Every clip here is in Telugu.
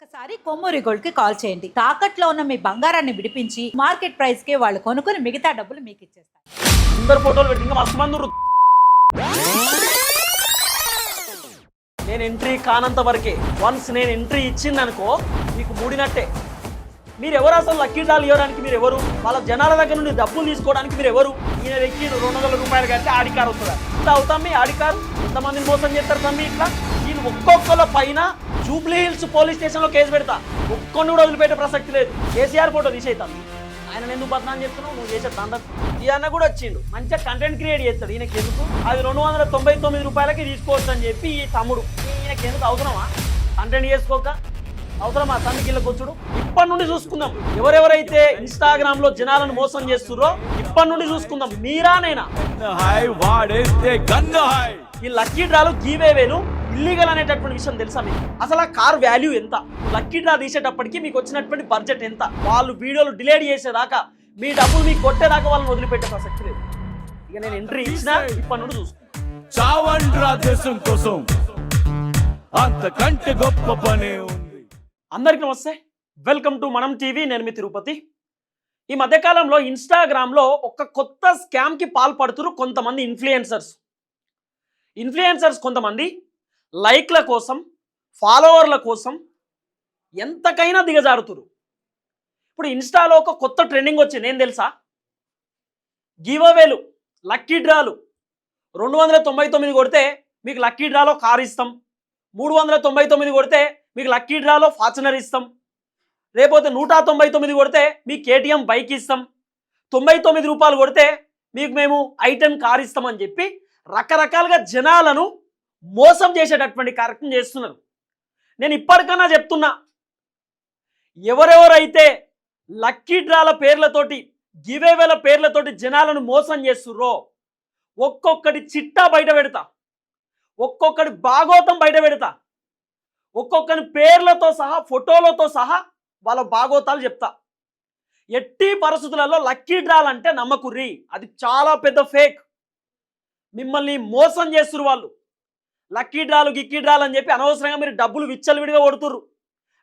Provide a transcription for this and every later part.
ఒక్కసారి కొమ్మూరి గోల్డ్ కి కాల్ చేయండి. తాకట్లో ఉన్న మీ బంగారాన్ని విడిపించి మార్కెట్ ప్రైస్ కి వాళ్ళు కొనుక్కుని మిగతా డబ్బులు మీకు ఇచ్చేస్తారు. అందరు ఫోటోలు పెట్టి ఇంకా మస్తు మంది ఉర్రు. నేను ఎంట్రీ కానంత వరకే. వన్స్ నేను ఎంట్రీ ఇచ్చిందనుకో మీకు మూడినట్టే. మీరు ఎవరు అసలు లక్కీ డ్రాలు ఇవ్వడానికి? మీరు ఎవరు? వాళ్ళ జనాల దగ్గర నుండి డబ్బులు తీసుకోవడానికి మీరు ఎవరు? ఈయన వ్యక్తి 200 రూపాయలు కడితే ఆడి కారు వస్తుందా? ఇంత అవుతాం మీ ఆడి కారు? ఎంతమందిని మోసం చేస్తారు తమ్మి ఇట్లా? నేను ఒక్కొక్కల పైన జూబ్లీ హిల్స్ పోలీస్ స్టేషన్లో కేసు పెడతా. ఒక్కొని కూడా వదిలిపెట్టే ప్రసక్తి లేదు. కేసీఆర్ ఫోటో తీసేస్తాను. ఆయన ఎందుకు బదనాం చెప్తున్నావు? నువ్వు చేసే తండ్రి. ఈ అన్న కూడా వచ్చిండు, మంచిగా కంటెంట్ క్రియేట్ చేస్తాడు. ఈయనకి ఎందుకు? అది 299 రూపాయలకి తీసుకోవచ్చు అని చెప్పి ఈ తమ్ముడు. ఈయనకి ఎందుకు అవసరమా కంటెంట్ చేసుకోక? అవసరమా తనకి ఇళ్ళకి వచ్చుడు? ఇప్పటి నుండి చూసుకుందాం ఎవరెవరైతే ఇన్స్టాగ్రామ్ లో జనాలను మోసం చేస్తుర్రో. ఇప్పటి నుండి చూసుకుందాం. మీరానైనా ఈ లక్కీ డ్రాలు గీవేవేలు ఇల్లీగల్ అనేటటువంటి విషయం తెలుసా మీకు? అసలు ఆ కార్ వాల్యూ ఎంత? లక్కీ డ్రా తీసేటప్పటికి మీకు వచ్చినటువంటి బడ్జెట్ ఎంత? వాళ్ళు వీడియోలు డిలీట్ చేసేదాకా, మీ డబ్బులు మీకు కొట్టేదాకా వాళ్ళని వదిలిపెట్టే ప్రసక్తి లేదు. ఇక నేను ఎంట్రీ ఇచ్చినా ఇప్పటి నుండి చూసుకుంటాను. అందరికీ నమస్తే, వెల్కమ్ టు మనం టీవీ. నేను మీ తిరుపతి. ఈ మధ్యకాలంలో ఇన్స్టాగ్రామ్లో ఒక కొత్త స్కామ్కి పాల్పడుతున్నారు కొంతమంది ఇన్ఫ్లుయెన్సర్స్ కొంతమంది లైక్ల కోసం, ఫాలోవర్ల కోసం ఎంతకైనా దిగజారుతురు. ఇప్పుడు ఇన్స్టాలో ఒక కొత్త ట్రెండింగ్ వచ్చింది. ఏం తెలుసా? Give అవేలు, lucky డ్రాలు. 299 కొడితే మీకు లక్కీ డ్రాలో కారు ఇస్తాం. 399 కొడితే మీకు లక్కీ డ్రాలో ఫార్చునర్ ఇస్తాం. లేకపోతే 199 కొడితే మీకు కేటీఎం బైక్ ఇస్తాం. 99 రూపాయలు కొడితే మీకు మేము ఐటెన్ కార్ ఇస్తామని చెప్పి రకరకాలుగా జనాలను మోసం చేసేటటువంటి కార్యక్రమం చేస్తున్నారు. నేను ఇప్పటికన్నా చెప్తున్నా, ఎవరెవరైతే లక్కీ డ్రాల పేర్లతోటి, గివేవేల పేర్లతోటి జనాలను మోసం చేస్తుర్రో ఒక్కొక్కటి చిట్టా బయట పెడతా, ఒక్కొక్కటి భాగోతం బయట పెడతా, ఒక్కొక్కరి పేర్లతో సహా, ఫోటోలతో సహా వాళ్ళ భాగోతాలు చెప్తా. ఎట్టి పరిస్థితులలో లక్కీ డ్రాల్ అంటే నమ్మకుర్రి. అది చాలా పెద్ద ఫేక్. మిమ్మల్ని మోసం చేస్తున్నారు వాళ్ళు. లక్కీ డ్రాలు, గిక్కీ డ్రాలు అని చెప్పి అనవసరంగా మీరు డబ్బులు విచ్చలవిడిగా కొడుతుర్రు.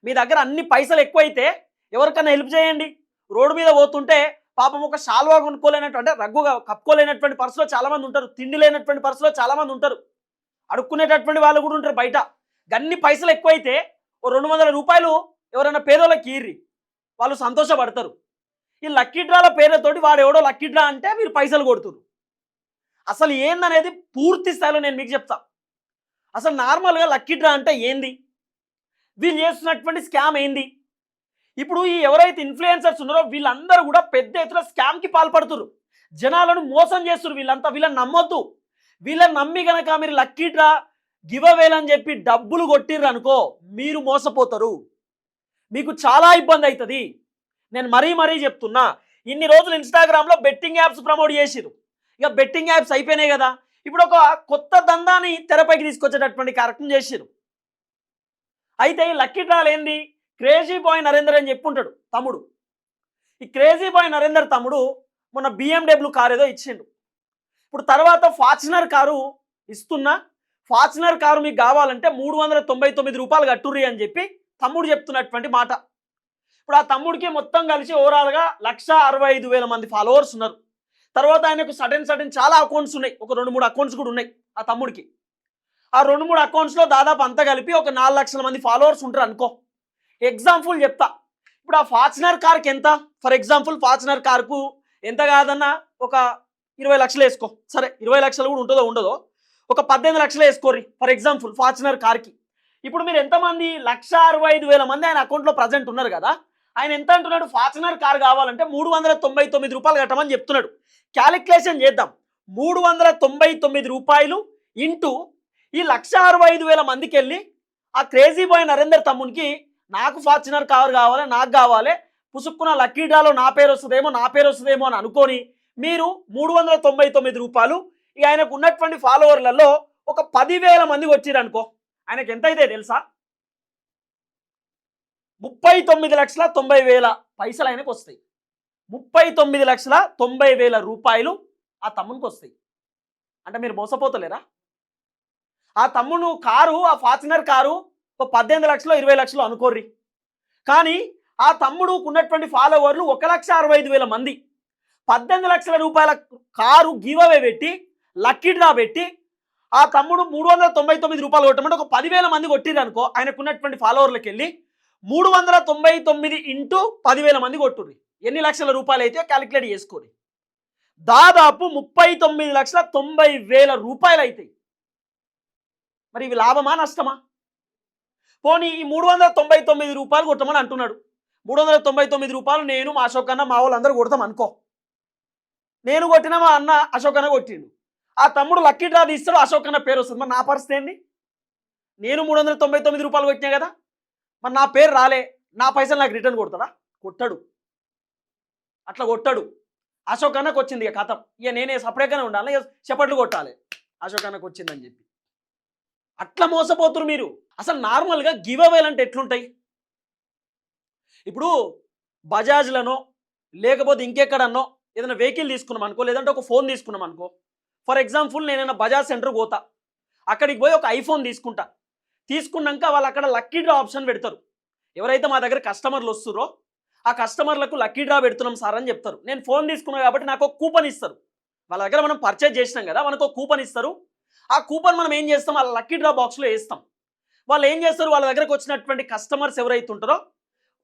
మీ దగ్గర అన్ని పైసలు ఎక్కువైతే ఎవరికైనా హెల్ప్ చేయండి. రోడ్డు మీద పోతుంటే పాపం ఒక శాల్వా కొనుక్కోలేనట్టు, అంటే రగ్గుగా కప్పుకోలేనటువంటి పరిస్థితిలో చాలామంది ఉంటారు. తిండి లేనటువంటి పరిస్థితిలో చాలామంది ఉంటారు. అడుక్కునేటటువంటి వాళ్ళు కూడా ఉంటారు బయట. గన్ని పైసలు ఎక్కువైతే ఓ 200 రూపాయలు ఎవరైనా పేదోళ్ళకి ఇర్రి, వాళ్ళు సంతోషపడతారు. ఈ లక్కీ డ్రాల పేర్లతోటి వాడు ఎవడో లక్కీ డ్రా అంటే మీరు పైసలు కొడుతురు. అసలు ఏందనేది పూర్తి స్థాయిలో నేను మీకు చెప్తా. అసలు నార్మల్గా లక్కీ డ్రా అంటే ఏంది, వీళ్ళు చేస్తున్నటువంటి స్కామ్ ఏంది? ఇప్పుడు ఈ ఎవరైతే ఇన్ఫ్లుయెన్సర్స్ ఉన్నారో వీళ్ళందరూ కూడా పెద్ద ఎత్తున స్కామ్కి పాల్పడుతున్నారు. జనాలను మోసం చేస్తున్నారు. వీళ్ళని నమ్మొద్దు. వీళ్ళని నమ్మి కనుక మీరు లక్కీ డ్రా, గివ్ అవేలు అని చెప్పి డబ్బులు కొట్టిర్రు అనుకో, మీరు మోసపోతారు. మీకు చాలా ఇబ్బంది అవుతుంది. నేను మరీ చెప్తున్నా. ఇన్ని రోజులు ఇన్స్టాగ్రామ్లో బెట్టింగ్ యాప్స్ ప్రమోట్ చేసిరు. ఇక బెట్టింగ్ యాప్స్ అయిపోయినాయి కదా, ఇప్పుడు ఒక కొత్త దందాన్ని తెరపైకి తీసుకొచ్చేటటువంటి కార్యక్రమం చేసిరు. అయితే ఈ లక్కీ డ్రాలు ఏంది? క్రేజీ బాయ్ నరేందర్ అని చెప్పి ఉంటాడు తమ్ముడు. ఈ క్రేజీ బాయ్ నరేందర్ తమ్ముడు మొన్న BMW కారు ఏదో ఇచ్చిండు. ఇప్పుడు తర్వాత ఫార్చునర్ కారు ఇస్తున్నా, ఫార్చునర్ కారు మీకు కావాలంటే 399 రూపాయలు కట్టుర్రి అని చెప్పి తమ్ముడు చెప్తున్నటువంటి మాట. ఇప్పుడు ఆ తమ్ముడికి మొత్తం కలిసి ఓవరాల్గా 1,65,000 మంది ఫాలోవర్స్ ఉన్నారు. తర్వాత ఆయనకు సడన్ చాలా అకౌంట్స్ ఉన్నాయి. ఒక 2-3 అకౌంట్స్ కూడా ఉన్నాయి ఆ తమ్ముడికి. ఆ 2-3 అకౌంట్స్లో దాదాపు అంతా కలిపి ఒక 4 లక్షల మంది ఫాలోవర్స్ ఉంటారు అనుకో. ఎగ్జాంపుల్ చెప్తా. ఇప్పుడు ఆ ఫార్చునర్ కార్కి ఎంత? ఫర్ ఎగ్జాంపుల్ ఫార్చునర్ కార్కు ఎంత కాదన్నా ఒక 20 లక్షలు వేసుకో. సరే 20 లక్షలు కూడా ఉంటుందో ఉండదో, ఒక 18 లక్షలు వేసుకోర్రి ఫర్ ఎగ్జాంపుల్ ఫార్చునర్ కార్కి. ఇప్పుడు మీరు ఎంతమంది? 1,65,000 మంది ఆయన అకౌంట్లో ప్రజెంట్ ఉన్నారు కదా. ఆయన ఎంత అంటున్నాడు? ఫార్చునర్ కార్ కావాలంటే 399 రూపాయలు కట్టమని చెప్తున్నాడు. క్యాలిక్యులేషన్ చేద్దాం. 399 రూపాయలు ఇంటూ ఈ 1,65,000 మందికి వెళ్ళి ఆ క్రేజీ బాయ్ నరేందర్ తమ్మునికి నాకు ఫార్చునర్ కారు కావాలి, నాకు కావాలి, పుసుక్కున లక్కీ డ్రాలో నా పేరు వస్తుందేమో అని అనుకొని మీరు 399 రూపాయలు ఇక ఆయనకు ఉన్నటువంటి ఫాలోవర్లలో ఒక 10,000 మందికి వచ్చిరు అనుకో. ఆయనకు ఎంత అయితే తెలుసా? 39,90,000 పైసలు ఆయనకు వస్తాయి. 39,90,000 రూపాయలు ఆ తమ్మునికి వస్తాయి. అంటే మీరు మోసపోతలేరా? ఆ తమ్ముడు కారు, ఆ ఫార్చునర్ కారు 18 లక్షలు 20 లక్షలు అనుకోర్రి. కానీ ఆ తమ్ముడుకు ఉన్నటువంటి ఫాలోవర్లు 1,65,000 మంది. 18 లక్షల రూపాయల కారు గివ్ అవే పెట్టి లక్కీ డ్రా పెట్టి ఆ తమ్ముడు 399 రూపాయలు కొట్టమంటే ఒక 10,000 మంది కొట్టిరు అనుకో, ఆయనకు ఉన్నటువంటి ఫాలోవర్లకు వెళ్ళి 399 ఇంటూ 10,000 మంది కొట్టుర్రి. ఎన్ని లక్షల రూపాయలు అయితే క్యాలిక్యులేట్ చేసుకోండి. దాదాపు 39,90,000 రూపాయలు అవుతాయి. మరి ఇవి లాభమా నష్టమా? పోనీ ఈ 399 రూపాయలు కొట్టమని అంటున్నాడు. 399 రూపాయలు నేను మా అశోక్ అన్న మా వాళ్ళందరూ కొడతాం అనుకో. నేను కొట్టిన మా అన్న అశోక్ అన్న కొట్టిండు. ఆ తమ్ముడు లక్కీ డ్రా తీస్తాడు, అశోక్ అన్న పేరు వస్తుంది. మరి నా పరిస్థితి ఏంది? నేను 399 రూపాయలు కొట్టినా కదా, మరి నా పేరు రాలే, నా పైసలు నాకు రిటర్న్ కొడతాడా? కొట్టాడు. అట్లా కొట్టాడు. అశోక్ అన్నకు వచ్చింది ఇక కథం. ఇక నేనే సపరేట్గానే ఉండాలి, చప్పట్లు కొట్టాలి అశోక్ అన్నకు వచ్చిందని చెప్పి. అట్లా మోసపోతురు మీరు. అసలు నార్మల్గా గివ్ అవేలు అంటే ఎట్లుంటాయి? ఇప్పుడు బజాజ్లనో లేకపోతే ఇంకెక్కడన్నో ఏదైనా వెహికల్ తీసుకున్నాం అనుకో, లేదంటే ఒక ఫోన్ తీసుకున్నాం అనుకో. ఫర్ ఎగ్జాంపుల్ నేనైనా బజాజ్ సెంటర్ పోతా, అక్కడికి పోయి ఒక ఐఫోన్ తీసుకుంటా. తీసుకున్నాక వాళ్ళు అక్కడ లక్కీ డ్రా ఆప్షన్ పెడతారు. ఎవరైతే మా దగ్గర కస్టమర్లు వస్తురో ఆ కస్టమర్లకు లక్కీ డ్రా పెడుతున్నాం సార్ అని చెప్తారు. నేను ఫోన్ తీసుకున్నా కాబట్టి నాకు ఒక కూపన్ ఇస్తారు. వాళ్ళ దగ్గర మనం పర్చేజ్ చేసినాం కదా, మనకు ఒక కూపన్ ఇస్తారు. ఆ కూపన్ మనం ఏం చేస్తాం, వాళ్ళ లక్కీ డ్రా బాక్స్లో వేస్తాం. వాళ్ళు ఏం చేస్తారు, వాళ్ళ దగ్గరకు వచ్చినటువంటి కస్టమర్స్ ఎవరైతే ఉంటారో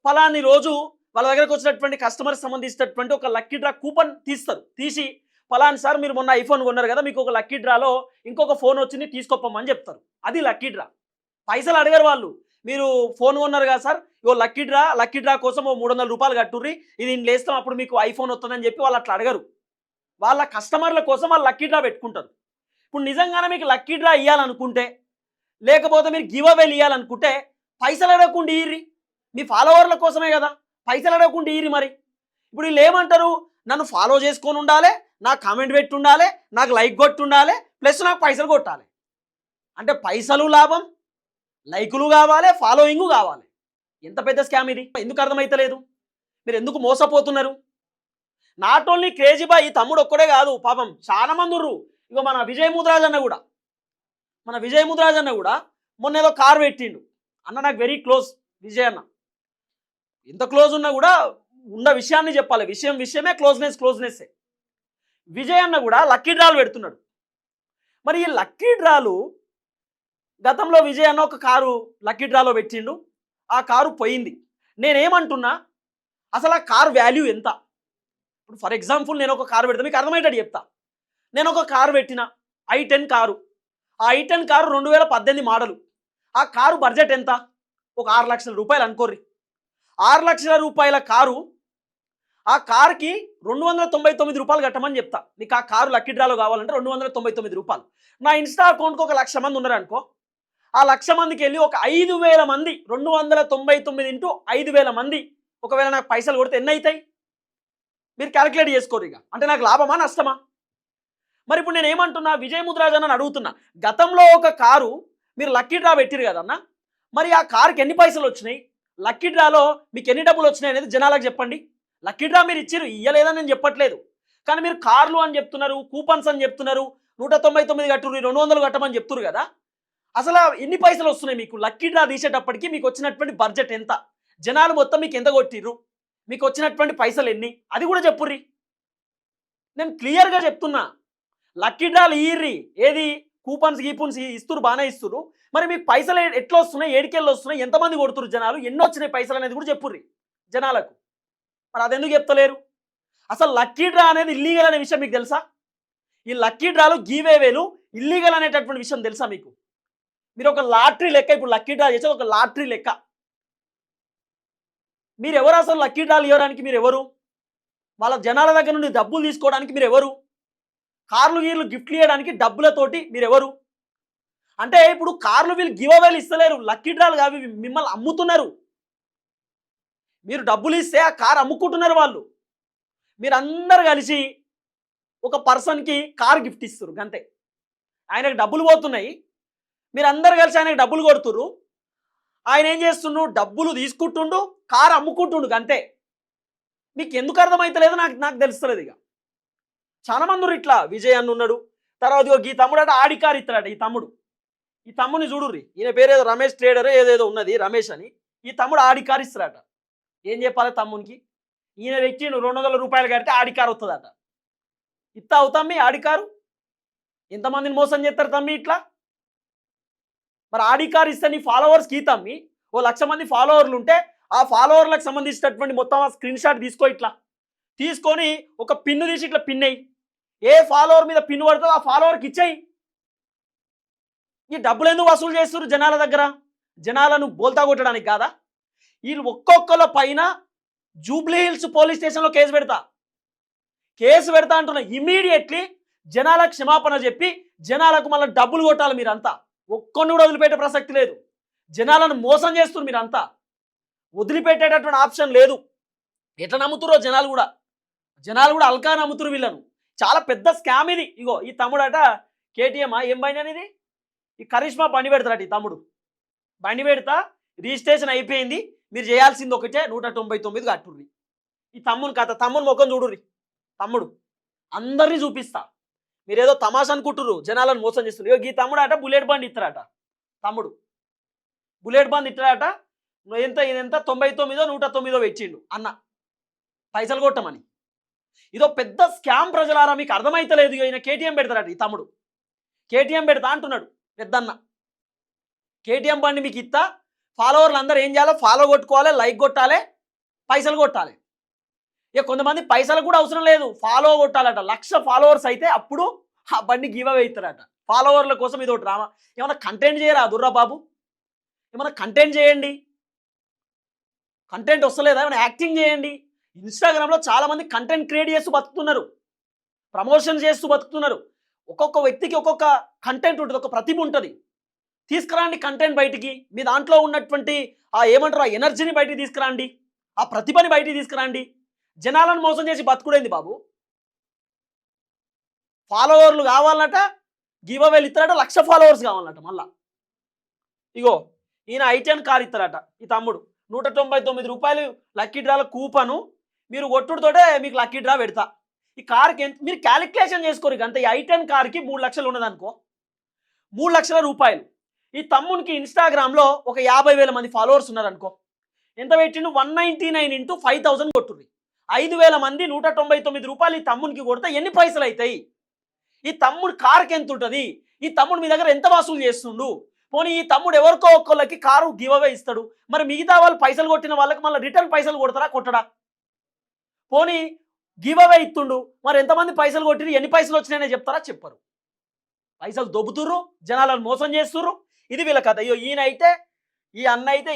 ఫలాని రోజు వాళ్ళ దగ్గరకు వచ్చినటువంటి కస్టమర్స్ సంబంధించినటువంటి ఒక లక్కీ డ్రా కూపన్ తీస్తారు. తీసి ఫలాని సార్ మీరు మొన్న ఐఫోన్ కొన్నారు కదా, మీకు ఒక లక్కీ డ్రాలో ఇంకొక ఫోన్ వచ్చింది తీసుకోపమ్మని చెప్తారు. అది లక్కీ డ్రా. పైసలు అడగరు వాళ్ళు. మీరు ఫోన్ కొన్నారు కదా సార్, ఇగో లక్కీ డ్రా కోసం 300 రూపాయలు కట్టుర్రి, ఇది నేను లేస్తాం అప్పుడు మీకు ఐఫోన్ వస్తుందని చెప్పి వాళ్ళు అట్లా అడగరు. వాళ్ళ కస్టమర్ల కోసం వాళ్ళు లక్కీ డ్రా పెట్టుకుంటారు. ఇప్పుడు నిజంగానే మీకు లక్కీ డ్రా ఇవ్వాలనుకుంటే, లేకపోతే మీరు గివ్ అవేలు ఇవ్వాలనుకుంటే పైసలు అడగకుండా ఇయ్యి. మీ ఫాలోవర్ల కోసమే కదా, పైసలు అడగకుండా ఇయ్యి. మరి ఇప్పుడు వీళ్ళు ఏమంటారు, నన్ను ఫాలో చేసుకొని ఉండాలి, నాకు కామెంట్ పెట్టి ఉండాలి, నాకు లైక్ కొట్టి ఉండాలి, ప్లస్ నాకు పైసలు కొట్టాలి. అంటే పైసలు లాభం, లైకులు కావాలి, ఫాలోయింగ్ కావాలి. ఎంత పెద్ద స్కామ్ ఇది! ఎందుకు అర్థమైతలేదు? మీరు ఎందుకు మోసపోతున్నారు? నాట్ ఓన్లీ క్రేజీ బాయ్ ఈ తమ్ముడు ఒక్కడే కాదు, పాపం చాలా మంది ఉర్రు. ఇగో మన విజయ్ ముద్రాజ్ అన్న కూడా మొన్న ఏదో కారు పెట్టిండు. అన్న నాకు వెరీ క్లోజ్ విజయ్ అన్న. ఎంత క్లోజ్ ఉన్నా కూడా ఉన్న విషయాన్ని చెప్పాలి. విషయమే క్లోజ్నెస్సే. విజయ్ అన్న కూడా లక్కీ డ్రాలు పెడుతున్నాడు. మరి ఈ లక్కీ డ్రాలు గతంలో విజయ్ అన్న ఒక కారు లక్కీ డ్రాలో పెట్టిండు. ఆ కారు పోయింది. నేనేమంటున్నా, అసలు ఆ కారు వాల్యూ ఎంత? ఇప్పుడు ఫర్ ఎగ్జాంపుల్ నేను ఒక కారు పెడతా, మీకు అర్థమయ్యేటట్టు చెప్తా. నేను ఒక కారు పెట్టిన i10 కారు. ఆ i10 కారు 2018 మోడలు. ఆ కారు బడ్జెట్ ఎంత? ఒక 6 లక్షల రూపాయలు అనుకోర్రి. 6 లక్షల రూపాయల కారు. ఆ కారుకి 299 రూపాయలు కట్టమని చెప్తా. మీకు ఆ కారు లక్కీ డ్రాలో కావాలంటే 299 రూపాయలు. నా ఇన్స్టా అకౌంట్కి ఒక 1,00,000 మంది ఉన్నారు అనుకో. ఆ 1,00,000 మందికి వెళ్ళి ఒక 5,000 మంది 299 ఇంటూ 5,000 మంది ఒకవేళ నాకు పైసలు కొడితే ఎన్ని అవుతాయి? మీరు క్యాలిక్యులేట్ చేసుకోరు. ఇక అంటే నాకు లాభమా నష్టమా? మరి ఇప్పుడు నేను ఏమంటున్నా, విజయ్ ముద్రాజ్ అని అడుగుతున్నా, గతంలో ఒక కారు మీరు లక్కీ డ్రా పెట్టిరు కదన్నా, మరి ఆ కారుకి ఎన్ని పైసలు వచ్చినాయి, లక్కీ డ్రాలో మీకు ఎన్ని డబ్బులు వచ్చినాయి అనేది జనాలకు చెప్పండి. లక్కీ డ్రా మీరు ఇచ్చిరు, ఇయ్యలేదని నేను చెప్పట్లేదు. కానీ మీరు కార్లు అని చెప్తున్నారు, కూపన్స్ అని చెప్తున్నారు, 199 కట్టుర్రు, 200 కట్టమని చెప్తున్నారు కదా. అసలు ఎన్ని పైసలు వస్తున్నాయి మీకు? లక్కీ డ్రా తీసేటప్పటికి మీకు వచ్చినటువంటి బడ్జెట్ ఎంత? జనాలు మొత్తం మీకు ఎంత కొట్టిర్రు? మీకు వచ్చినటువంటి పైసలు ఎన్ని? అది కూడా చెప్పుర్రి. నేను క్లియర్గా చెప్తున్నా, లక్కీ డ్రాలు ఇయ్యి. ఏది కూపన్స్ ఇస్తురు, బాగానే ఇస్తురు. మరి మీకు పైసలు ఎట్లా వస్తున్నాయి, ఏడికెళ్ళి వస్తున్నాయి, ఎంతమంది కొడుతురు జనాలు, ఎన్ని వచ్చినాయి పైసలు అనేది కూడా చెప్పుర్రి జనాలకు. మరి అదెందుకు చెప్తలేరు? అసలు లక్కీ డ్రా అనేది ఇల్లీగల్ అనే విషయం మీకు తెలుసా? ఈ లక్కీ డ్రాలు గివేవేలు ఇల్లీగల్ అనేటటువంటి విషయం తెలుసా మీకు? మీరు ఒక లాటరీ లెక్క, ఇప్పుడు లక్కీ డ్రా చేసేది ఒక లాటరీ లెక్క. మీరు ఎవరు అసలు లక్కీ డ్రాలు ఇవ్వడానికి? మీరు ఎవరు? వాళ్ళ జనాల దగ్గర నుండి డబ్బులు తీసుకోవడానికి మీరు ఎవరు? కార్లు గిఫ్ట్లు ఇవ్వడానికి డబ్బులతోటి మీరు ఎవరు? అంటే ఇప్పుడు కార్లు వీళ్ళు గివ్ అవేలు ఇస్తలేరు, లక్కీ డ్రాలు కావి, మిమ్మల్ని అమ్ముతున్నారు. మీరు డబ్బులు ఇస్తే ఆ కారు అమ్ముకుంటున్నారు వాళ్ళు. మీరందరూ కలిసి ఒక పర్సన్కి కారు గిఫ్ట్ ఇస్తారు అంతే. ఆయనకు డబ్బులు పోతున్నాయి, మీరందరూ కలిసి ఆయనకు డబ్బులు కొడుతుర్రు. ఆయన ఏం చేస్తుండు? డబ్బులు తీసుకుంటుండు, కారు అమ్ముకుంటుండు అంతే. మీకు ఎందుకు అర్థమవుతలేదు నాకు తెలుస్తలేదు. ఇక చాలా మంది ఇట్లా. విజయ్ అన్న ఉన్నాడు, తర్వాత ఈ తమ్ముడు అట ఆడి కారు ఇస్తాడట. ఈ తమ్ముడిని చూడుర్రి, ఈయన పేరు ఏదో రమేష్ ట్రేడర్ ఏదేదో ఉన్నది, రమేష్ అని. ఈ తమ్ముడు ఆడి కారు ఇస్తాడట. ఏం చెప్పాలి తమ్మునికి? ఈయన తెచ్చిండు 200 రూపాయలు కడితే ఆడి కారు వస్తుందట. ఇత్తా అవుతాం మీ ఆడి కారు? ఎంతమందిని మోసం చేస్తారు తమ్మి ఇట్లా? మరి ఆడి కారు ఇస్తే నీ ఫాలోవర్స్కి తమ్మి ఓ 1,00,000 మంది ఫాలోవర్లు ఉంటే ఆ ఫాలోవర్లకు సంబంధించినటువంటి మొత్తం ఆ స్క్రీన్ షాట్ తీసుకో, ఇట్లా తీసుకొని ఒక పిన్ను తీసి ఇట్లా పిన్ అయ్యి ఏ ఫాలోవర్ మీద పిన్ పడుతుందో ఆ ఫాలోవర్కి ఇచ్చేయి. ఈ డబ్బులు ఎందుకు వసూలు చేస్తున్నారు జనాల దగ్గర? జనాలను బోల్తా కొట్టడానికి కాదా? వీళ్ళు ఒక్కొక్కల పైన జూబ్లీ హిల్స్ పోలీస్ స్టేషన్లో కేసు పెడతా అంటున్నా. ఇమీడియట్లీ జనాలకు క్షమాపణ చెప్పి జనాలకు మళ్ళీ డబ్బులు కొట్టాలి మీరంతా. ఒక్కడిని కూడా వదిలిపెట్టే ప్రసక్తి లేదు. జనాలను మోసం చేస్తున్నారు మీరంతా. వదిలిపెట్టేటటువంటి ఆప్షన్ లేదు. ఎట్లా నమ్ముతురో జనాలు కూడా అల్కా నమ్ముతురు వీళ్ళను. చాలా పెద్ద స్కామ్ ఇది. ఇగో ఈ తమ్ముడట కేటీఎం ఏం బండి అనేది ఈ కరిష్మా బండి పెడతారట. ఈ తమ్ముడు బండి పెడతా రిజిస్ట్రేషన్ అయిపోయింది, మీరు చేయాల్సింది ఒకటే 199 కట్టుర్రి. ఈ తమ్ముని కథ, తమ్ముని ముఖం చూడుర్రి. తమ్ముడు అందరినీ చూపిస్తా. మీరేదో తమాషా అనుకుంటుర్రు, జనాలను మోసం చేస్తున్నారు. ఈ తమ్ముడు అట బుల్లెట్ బండి ఇస్తారట. తమ్ముడు బుల్లెట్ బండి ఇస్తారట. ఎంత 99 109 పెట్టిండు అన్న పైసలు కొట్టమని. ఇదో పెద్ద స్కామ్ ప్రజలారా, మీకు అర్థమైతలేదు. ఈయన కేటీఎం పెడతారట. ఈ తమ్ముడు కేటీఎం పెడతా అంటున్నాడు పెద్దన్న. కేటీఎం బండి మీకు ఇస్తా, ఫాలోవర్లు అందరూ ఏం చేయాలో ఫాలో కొట్టుకోవాలి, లైక్ కొట్టాలి, పైసలు కొట్టాలి. ఇక కొంతమంది పైసలు కూడా అవసరం లేదు, ఫాలో కొట్టాలట. 1,00,000 ఫాలోవర్స్ అయితే అప్పుడు ఆ బండి గివ్ అవే ఇస్తారట. ఫాలోవర్ల కోసం ఇది ఒకటి డ్రామా. ఏమన్నా కంటెంట్ చేయరా దుర్రా బాబు? ఏమన్నా కంటెంట్ చేయండి. కంటెంట్ వస్తలేదా? ఏమైనా యాక్టింగ్ చేయండి. ఇన్స్టాగ్రామ్లో చాలామంది కంటెంట్ క్రియేట్ చేస్తూ బతుకుతున్నారు, ప్రమోషన్ చేస్తూ బతుకుతున్నారు. ఒక్కొక్క వ్యక్తికి ఒక్కొక్క కంటెంట్ ఉంటుంది, ఒక ప్రతిభ ఉంటుంది. తీసుకురండి కంటెంట్ బయటికి. మీ దాంట్లో ఉన్నటువంటి ఆ ఏమంటారు ఆ ఎనర్జీని బయటికి తీసుకురండి, ఆ ప్రతిభని బయటికి తీసుకురండి. జనాలను మోసం చేసి బతుకుడైంది బాబు. ఫాలోవర్లు కావాలట, గివ్ అవేలు ఇస్తారట. 1,00,000 ఫాలోవర్స్ కావాలట. మళ్ళా ఇగో ఈయన I10 కార్ ఇస్తారట. ఈ తమ్ముడు 199 రూపాయలు లక్కీ డ్రాల కూపను మీరు కొట్టుడుతోటే మీకు లక్కీ డ్రా పెడతా. ఈ కార్కి ఎంత మీరు క్యాలిక్యులేషన్ చేసుకోరు. అంతే. ఈ I10 కార్కి 3 లక్షలు ఉన్నదనుకో, 3 లక్షల రూపాయలు. ఈ తమ్మునికి ఇన్స్టాగ్రామ్లో ఒక 50,000 మంది ఫాలోవర్స్ ఉన్నారనుకో, ఎంత పెట్టిండు? 199 × 5,000 కొట్టుర్రి. 5,000 మంది 199 రూపాయలు ఈ తమ్మునికి కొడితే ఎన్ని పైసలు అవుతాయి? ఈ తమ్ముడు కార్కి ఎంత ఉంటుంది? ఈ తమ్ముడు మీ దగ్గర ఎంత వసూలు చేస్తుండు? పోనీ ఈ తమ్ముడు ఎవరికో ఒక్కళ్ళకి కారు గివ్ అవే ఇస్తాడు, మరి మిగతా వాళ్ళు పైసలు కొట్టిన వాళ్ళకి మళ్ళీ రిటర్న్ పైసలు కొడతారా కొట్టడా? పోనీ గివ్ అవే ఇస్తుండు, మరి ఎంతమంది పైసలు కొట్టిరు, ఎన్ని పైసలు వచ్చినాయనే చెప్తారా? చెప్పరు. పైసలు దొబ్బుతుర్రు, జనాలను మోసం చేస్తుర్రు. ఇది వీళ్ళ కథ. అయ్యో ఈయన అయితే, ఈ అన్న అయితే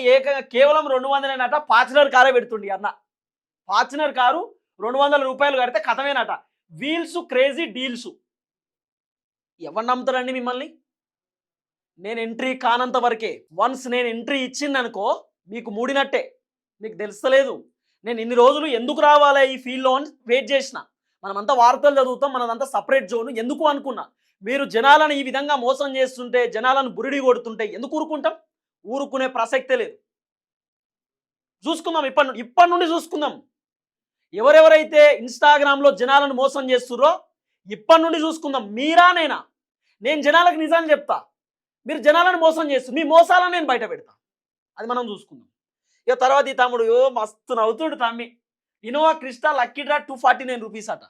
కేవలం 200 ఫార్చునర్ కారే పెడుతుండి. అన్న ఫార్చునర్ కారు 200 రూపాయలు కడితే కథమేనట. Wheels crazy deals. ఎవరు నమ్ముతారండి మిమ్మల్ని? నేను ఎంట్రీ కానంత వరకే. వన్స్ నేను ఎంట్రీ ఇచ్చిందనుకో మీకు మూడినట్టే. మీకు తెలుస్తలేదు నేను ఇన్ని రోజులు ఎందుకు రావాలి ఈ ఫీల్డ్లో అని వెయిట్ చేసిన. మనమంతా వార్తలు చదువుతాం, మనదంతా సపరేట్ జోను. ఎందుకు అనుకున్నా, మీరు జనాలను ఈ విధంగా మోసం చేస్తుంటే, జనాలను బురిడి కొడుతుంటే ఎందుకు ఊరుకుంటాం? ఊరుకునే ప్రసక్తే లేదు. చూసుకుందాం, ఇప్పటి నుండి చూసుకుందాం. ఎవరెవరైతే ఇన్స్టాగ్రామ్లో జనాలను మోసం చేస్తుర్రో ఇప్పటి నుండి చూసుకుందాం. మీరా నేనా? నేను జనాలకు నిజాన్ని చెప్తా, మీరు జనాలను మోసం చేస్తారు. మీ మోసాలను నేను బయట పెడతా. అది మనం చూసుకుందాం. ఇక తర్వాత ఈ తమ్ముడు మస్తు నవ్వుతుడు. తమ్మి Innova Crysta lucky draw 249 rupees అట.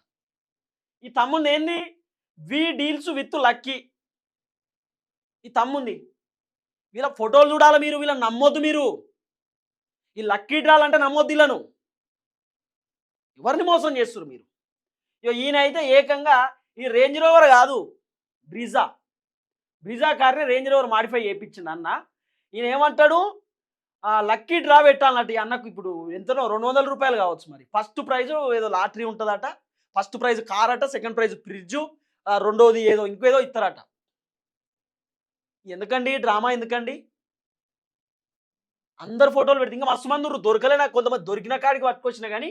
ఈ తమ్ముంది ఏంది? వి డీల్స్ విత్ లక్కీ. ఈ తమ్ముంది. వీళ్ళ ఫోటోలు చూడాలి మీరు, వీళ్ళని నమ్మొద్దు మీరు. ఈ లక్కీ డ్రాలు అంటే నమ్మొద్దు వీళ్ళను. ఎవరిని మోసం చేస్తారు మీరు? ఇక ఈయన అయితే ఏకంగా ఈ రేంజ్ రోవర్ కాదు, బ్రిజా కార్ని రేంజ్ రోవర్ మాడిఫై చేయించింది అన్న. ఈయన ఏమంటాడు? లక్కీ డ్రా పెట్టాలన్నట్టు. ఈ అన్నకు ఇప్పుడు ఎంతనో 200 రూపాయలు కావచ్చు. మరి ఫస్ట్ ప్రైజు ఏదో లాటరీ ఉంటుందట. ఫస్ట్ ప్రైజ్ కార్ అట, సెకండ్ ప్రైజ్ ఫ్రిడ్జు, రెండోది ఏదో ఇంకేదో ఇస్తారట. ఎందుకండి డ్రామా? ఎందుకండి? అందరు ఫోటోలు పెడితే ఇంకా మస్తు మంది దొరకలే. నాకు కొంతమంది దొరికిన కాడికి పట్టుకొచ్చినా కానీ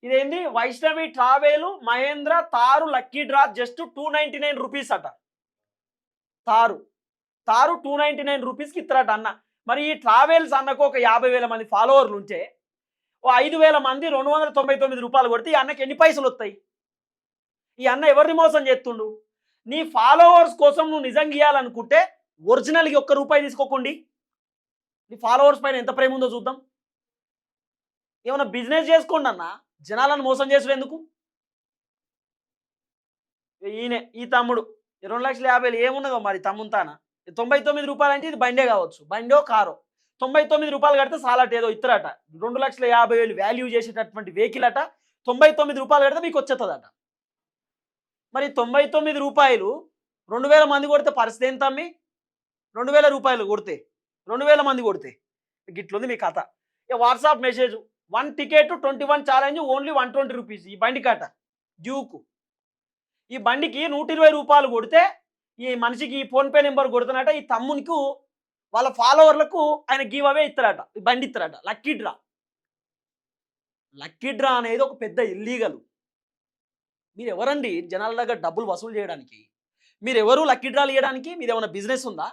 ఇదేంది? వైష్ణవి ట్రావెల్ మహేంద్ర తారు లక్కీ డ్రా జస్ట్ 299 రూపీస్ అట. తారు 299 రూపీస్కి ఇస్తారట అన్న. మరి ఈ ట్రావెల్స్ అన్నకు ఒక 50,000 మంది ఫాలోవర్లు ఉంటే ఓ 5,000 మంది 299 రూపాయలు కొడితే ఈ అన్నకి ఎన్ని పైసలు వస్తాయి? ఈ అన్న ఎవరిని మోసం చేస్తుండు? నీ ఫాలోవర్స్ కోసం నువ్వు నిజం గీయాలనుకుంటే ఒరిజినల్కి 1 రూపాయి తీసుకోకండి. నీ ఫాలోవర్స్ పైన ఎంత ప్రేమ ఉందో చూద్దాం. ఏమైనా బిజినెస్ చేసుకోండి అన్న, జనాలను మోసం చేసుడు ఎందుకు? ఈ తమ్ముడు 2,50,000 ఏమున్నదో మరి తమ్ముని తాన. రూ. 99 అంటే ఇది బండే కావచ్చు, బండో కారో. రూ. 99 కడితే సాలట్ ఏదో ఇత్తరట. 2,50,000 వాల్యూ చేసేటటువంటి వెహికల్ అట. రూ. 99 కడితే మీకు వచ్చేస్తుందట. మరి రూ. 99 2000 మంది కొడితే పరిస్థితి ఏంటి తమ్మి? రూ. 2000 కొడితే 2000 మంది కొడితే గిట్లుంది మీ కథ. ఇక WhatsApp message 1 ticket 21 challenge only 120 rupees. ఈ బండి కట డ్యూకు. ఈ బండికి 120 రూపాయలు కొడితే ఈ మనిషికి ఫోన్పే నెంబర్ కొడుతున్నట. ఈ తమ్మునికి వాళ్ళ ఫాలోవర్లకు ఆయన గివ్ అవే ఇస్తారట, ఈ బండి ఇస్తారట. Lucky draw. లక్కీ డ్రా అనేది ఒక పెద్ద ఇల్లీగల్. మీరు ఎవరండి జనాల దగ్గర డబ్బులు వసూలు చేయడానికి? మీరు ఎవరు లక్కీ డ్రాలు ఇవ్వడానికి? మీరు ఏమైనా బిజినెస్ ఉందా?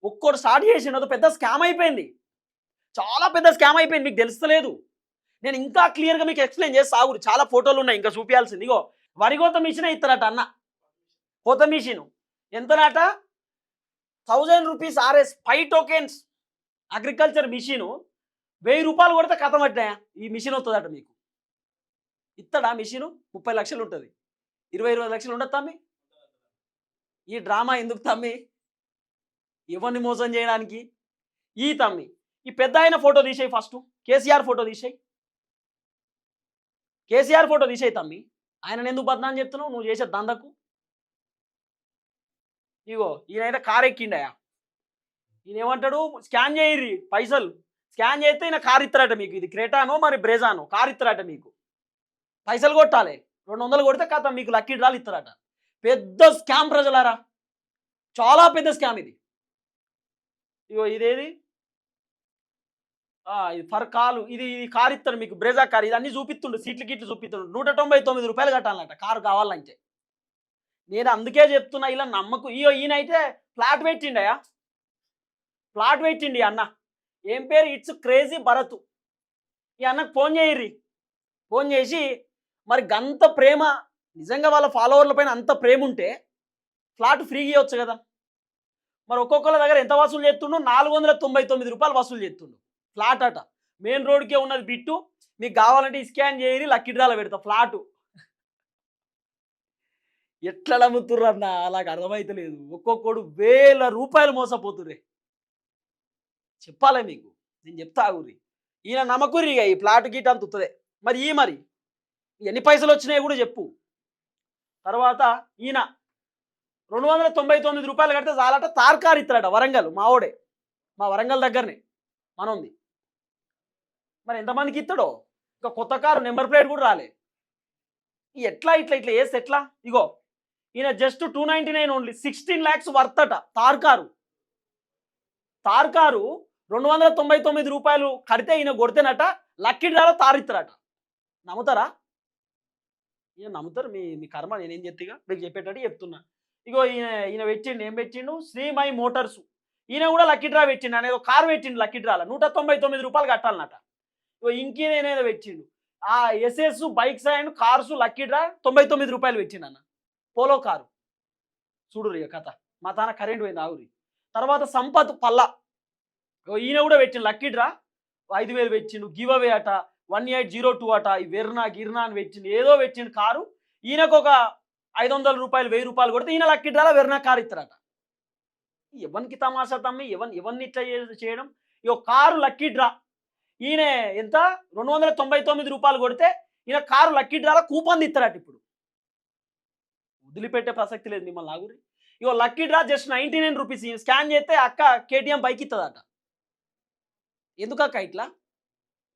ఒక్కోటి స్టార్ట్ చేసిన పెద్ద స్కామ్ అయిపోయింది, చాలా పెద్ద స్కామ్ అయిపోయింది. మీకు తెలుస్తలేదు. నేను ఇంకా క్లియర్గా మీకు ఎక్స్ప్లెయిన్ చేసి సాగురు. చాలా ఫోటోలు ఉన్నాయి ఇంకా చూపించాల్సింది. ఇగో వరిగోత మిషన్ ఇస్తారట అన్న. కోత మిషన్ ఎంతనాట? 1000 rupees RS 5 tokens. Agriculture machine 1000 రూపాయలు కొడితే కథం పట్టినాయా ఈ మిషన్ వస్తుందట మీకు. ఇస్తాడా మిషను? 30 లక్షలు ఉంటుంది, 20 లక్షలు ఉండదు తమ్మి. ఈ డ్రామా ఎందుకు తమ్మి? ఎవరిని మోసం చేయడానికి? ఈ తమ్మి ఈ పెద్ద ఆయన ఫోటో తీసేయి, ఫస్ట్ కేసీఆర్ ఫోటో తీసేయి. కేసీఆర్ ఫోటో తీసేయి తమ్మి. ఆయన ఎందుకు బద్నాన్ని చెప్తున్నావు నువ్వు చేసే దందకు? ఇగో ఈయనైతే కారు ఎక్కిండయా. ఈయన ఏమంటాడు? స్కాన్ చేయర్రి పైసలు. స్కాన్ చేస్తే ఈయన కారు ఇస్తారట మీకు. ఇది క్రేటానో మరి బ్రేజానో కారు ఇస్తారట మీకు. పైసలు కొట్టాలి, 200 కొడితే కథ మీకు లక్కీ డ్రాలు ఇస్తారట. పెద్ద స్కామ్ ప్రజలారా, చాలా పెద్ద స్కామ్ ఇది. ఇగో ఇదేది ఇది ఫర్ కాలు, ఇది కారు ఇస్తాడు మీకు, బ్రేజా కారు. ఇది అన్ని చూపిస్తుండు, సీట్లు గిట్లు చూపిస్తుండు. 199 రూపాయలు కట్టాలన్నట కారు కావాలంటే. నేను అందుకే చెప్తున్నా ఇలా నమ్మకు. ఈయనైతే ఫ్లాట్ పెట్టిండయా, ఫ్లాట్ పెట్టిండి అన్న. ఏం పేరు? It's crazy Bharat. ఈ అన్నకు ఫోన్ చేయర్రి. ఫోన్ చేసి మరి గంత ప్రేమ, నిజంగా వాళ్ళ ఫాలోవర్ల పైన అంత ప్రేమ ఉంటే ఫ్లాట్ ఫ్రీగా ఇవ్వచ్చు కదా. మరి ఒక్కొక్కళ్ళ దగ్గర ఎంత వసూలు చేస్తుండు? 499 రూపాయలు వసూలు చేస్తుండు. ఫ్లాట్ అట, మెయిన్ రోడ్కే ఉన్నది బిట్టు. మీకు కావాలంటే స్కాన్ చేయరి, లక్కీ డ్రాలో పెడతా ఫ్లాటు. ఎట్లా నమ్ముతుర్రన్న అలాగ అర్థమైతలేదు. ఒక్కొక్కడు 1000 రూపాయలు మోసపోతుర్రే. చెప్పాలే మీకు, నేను చెప్తా ఆగుర్రి. ఈయన నమ్మకుర్రి ఇక ఈ ప్లాట్ గీట అంత ఉత్తదే. మరి ఎన్ని పైసలు వచ్చినాయి కూడా చెప్పు. తర్వాత ఈయన 299 రూపాయలు కడితే చాలట తార్కారు ఇస్తారట. వరంగల్ మావోడే, మా వరంగల్ దగ్గరనే మనది. మరి ఎంతమందికి ఇస్తాడో? ఇంకా కొత్త కారు నెంబర్ ప్లేట్ కూడా రాలే. ఎట్లా ఇట్లా వేస్తే ఎట్లా? ఇగో ఈయన జస్ట్ 299 ఓన్లీ, 16 lakhs వర్త్ అట తార్కారు. 299 రూపాయలు కడితే ఈయన కొడితేనట లక్కీ డ్రాలో తారిస్తారట. నమ్ముతారా? ఈయన నమ్ముతారు? మీ కర్మ. నేనేం చెప్తిగా మీకు చెప్పేటట్టు చెప్తున్నా. ఇగో ఈయన పెట్టిండు, ఏం పెట్టిండు? శ్రీమై మోటార్స్. ఈయన కూడా లక్కీ డ్రా పెట్టిండు. అనేది కారు పెట్టిండు లక్కీ డ్రాలో, 199 రూపాయలు కట్టాలన్నట. ఇగో ఇంకేనేదో పెట్టిండు, SS bikes and cars lucky draw 99 రూపాయలు పెట్టిండు అన్న. Polo car. చూడురు ఇక కథ. మా తాన కరెంట్ పోయింది ఆగురి. తర్వాత సంపత్ పల్లా, ఈయన కూడా పెట్టిండు లక్కీ డ్రా 5000 పెట్టిండు. గివ్ అవే అట 1802 అట. ఈ వెర్నా గిర్నా అని పెట్టిండు, ఏదో పెట్టిండు కారు. ఈయనకు ఒక 500 రూపాయలు 1000 రూపాయలు కొడితే ఈయన లక్కీ డ్రాలో వెర్నా కారు ఇస్తారట. ఎవరికి తమాషా తమ్మి? ఎవరిని ఇట్లా చేయడం? ఇక కారు లక్కీ డ్రా. ఈయన ఎంత? 299 రూపాయలు కొడితే ఈయన కారు లక్కీ డ్రాలో కూపన్ ఇస్తారట. ఇప్పుడు వదిలిపెట్టే ప్రసక్తి లేదు మిమ్మల్ని ఆగురి. ఇగో lucky draw just 99 rupees. Scan చేస్తే అక్క కేటీఎం బైక్ ఇస్తుందట. ఎందుకక్క ఇట్లా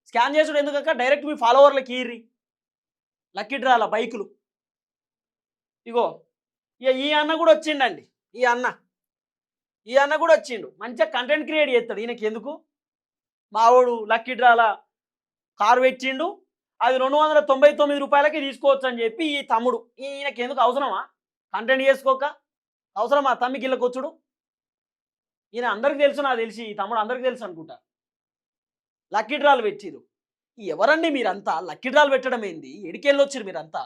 స్కాన్ చేసుడు? ఎందుకక్క? డైరెక్ట్ మీ ఫాలోవర్లకి ఇర్రి లక్కీ డ్రాల బైకులు. ఇగో ఈ అన్న కూడా వచ్చిండండి. ఈ అన్న కూడా వచ్చిండు. మంచిగా కంటెంట్ క్రియేట్ చేస్తాడు. ఈయనకి ఎందుకు? మావాడు లక్కీ డ్రాల కారు పెట్టిండు, అది 299 రూపాయలకి తీసుకోవచ్చు అని చెప్పి ఈ తమ్ముడు. ఈయనకి ఎందుకు? అవసరమా కంటెంట్ చేసుకోక? అవసరమా తమ్మికి ఇళ్ళకి వచ్చుడు? ఈయన అందరికి తెలుసు, నాకు తెలిసి ఈ తమ్ముడు అందరికి తెలుసు అనుకుంటా. లక్కీ డ్రాలు పెట్టిరు. ఎవరండి మీరంతా? లక్కీ డ్రాలు పెట్టడం ఏంది? ఎడికెళ్ళి వచ్చారు మీరంతా?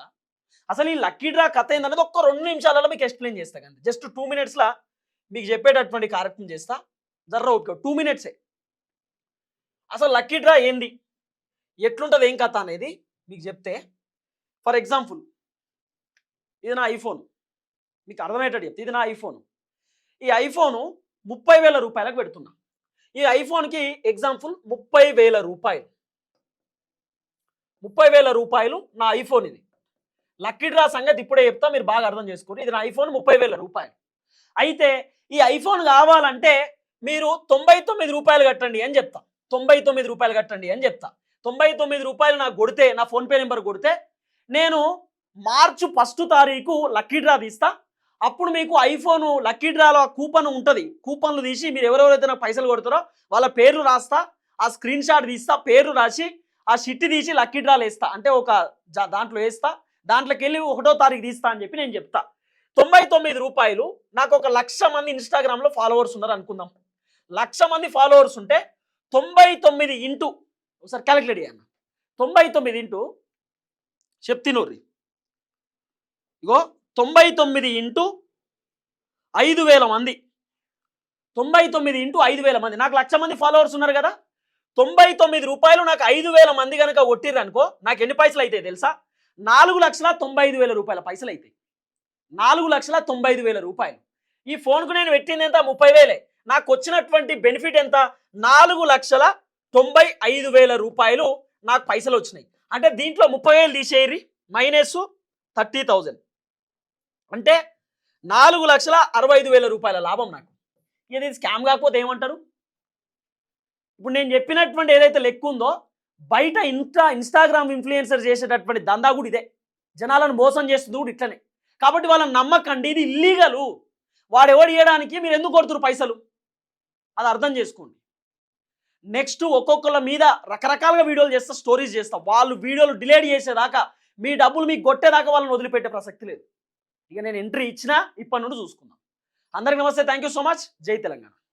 అసలు ఈ లక్కీ డ్రా కథ ఏందనేది ఒక్క 2 నిమిషాలలో మీకు ఎక్స్ప్లెయిన్ చేస్తా. కానీ జస్ట్ 2 minutesలో మీకు చెప్పేటటువంటి కార్యక్రమం చేస్తా. జర్ర ఓకే, 2 minutes. అసలు లక్కీ డ్రా ఏంది? ఎట్లుంటుంది ఏం కథ అనేది మీకు చెప్తే, ఫర్ ఎగ్జాంపుల్ ఇది నా ఐఫోన్, మీకు అర్థమయ్యేటట్టు చెప్తే ఇది నా ఐఫోన్. ఈ ఐఫోను 30,000 రూపాయలకు పెడుతున్నా. ఈ ఐఫోన్కి ఎగ్జాంపుల్ 30,000 రూపాయలు. 30,000 రూపాయలు నా ఐఫోన్. ఇది లక్కీ డ్రా సంగతి ఇప్పుడే చెప్తా, మీరు బాగా అర్థం చేసుకోండి. ఇది నా ఐఫోన్ 30,000 రూపాయలు. అయితే ఈ ఐఫోన్ కావాలంటే మీరు 99 రూపాయలు కట్టండి అని చెప్తా. 99 రూపాయలు కట్టండి అని చెప్తా. 99 రూపాయలు నాకు కొడితే, నా ఫోన్పే నెంబర్ కొడితే, నేను మార్చి 1 తారీఖు లక్కీ డ్రా తీస్తా. అప్పుడు మీకు ఐఫోన్ లక్కీ డ్రాలో కూపన్ ఉంటుంది. కూపన్లు తీసి మీరు ఎవరెవరైతే నాకు పైసలు కొడతారో వాళ్ళ పేర్లు రాస్తా, ఆ స్క్రీన్ షాట్ తీస్తా, పేర్లు రాసి ఆ షిట్టి తీసి లక్కీ డ్రాలు వేస్తా. అంటే ఒక దాంట్లో వేస్తా, దాంట్లోకి వెళ్ళి 1వ తారీఖు తీస్తా అని చెప్పి నేను చెప్తా. 99 రూపాయలు. నాకు ఒక 1,00,000 మంది ఇన్స్టాగ్రామ్లో ఫాలోవర్స్ ఉన్నారు అనుకుందాం. 1,00,000 మంది ఫాలోవర్స్ ఉంటే 99 ఇంటూ, ఒకసారి క్యాలిక్యులేట్ చేయన్న, 99 ఇంటూ చెప్తినోర్రి, ఇగో 99 ఇంటూ 5,000 మంది. 99 ఇంటూ 5,000 మంది. నాకు 1,00,000 మంది ఫాలోవర్స్ ఉన్నారు కదా. 99 రూపాయలు నాకు 5,000 మంది కనుక కొట్టిర్రు అనుకో, నాకు ఎన్ని పైసలు అవుతాయి తెలుసా? 4,95,000 రూపాయల పైసలు అవుతాయి. 4,95,000 రూపాయలు. ఈ ఫోన్కు నేను పెట్టింది ఎంత? 30,000. నాకు వచ్చినటువంటి బెనిఫిట్ ఎంత? 4,95,000 రూపాయలు నాకు పైసలు వచ్చినాయి. అంటే దీంట్లో 30,000 తీసేయరి, మైనస్ 30,000, అంటే 4,65,000 రూపాయల లాభం నాకు. ఇది స్కామ్ కాకపోతే ఏమంటారు? ఇప్పుడు నేను చెప్పినటువంటి ఏదైతే లెక్క ఉందో, బయట ఇన్స్టాగ్రామ్ ఇన్ఫ్లుయెన్సర్ చేసేటటువంటి దందా కూడా ఇదే. జనాలను మోసం చేస్తుంది కూడా ఇట్లనే. కాబట్టి వాళ్ళని నమ్మకండి, ఇది ఇల్లీగలు. వాడు ఎవడు ఇవ్వడానికి మీరు ఎందుకు కొడుతురు పైసలు? అది అర్థం చేసుకోండి. నెక్స్ట్ ఒక్కొక్కళ్ళ మీద రకరకాలుగా వీడియోలు చేస్తా, స్టోరీస్ చేస్తా. వాళ్ళు వీడియోలు డిలీట్ చేసేదాకా, మీ డబ్బులు మీకు కొట్టేదాకా వాళ్ళని వదిలిపెట్టే ప్రసక్తి లేదు. ఇక నేను ఎంట్రీ ఇచ్చినా ఇప్పటి నుండి చూసుకుందాం. అందరికీ నమస్తే, థ్యాంక్ యూ సో మచ్. జై తెలంగాణ.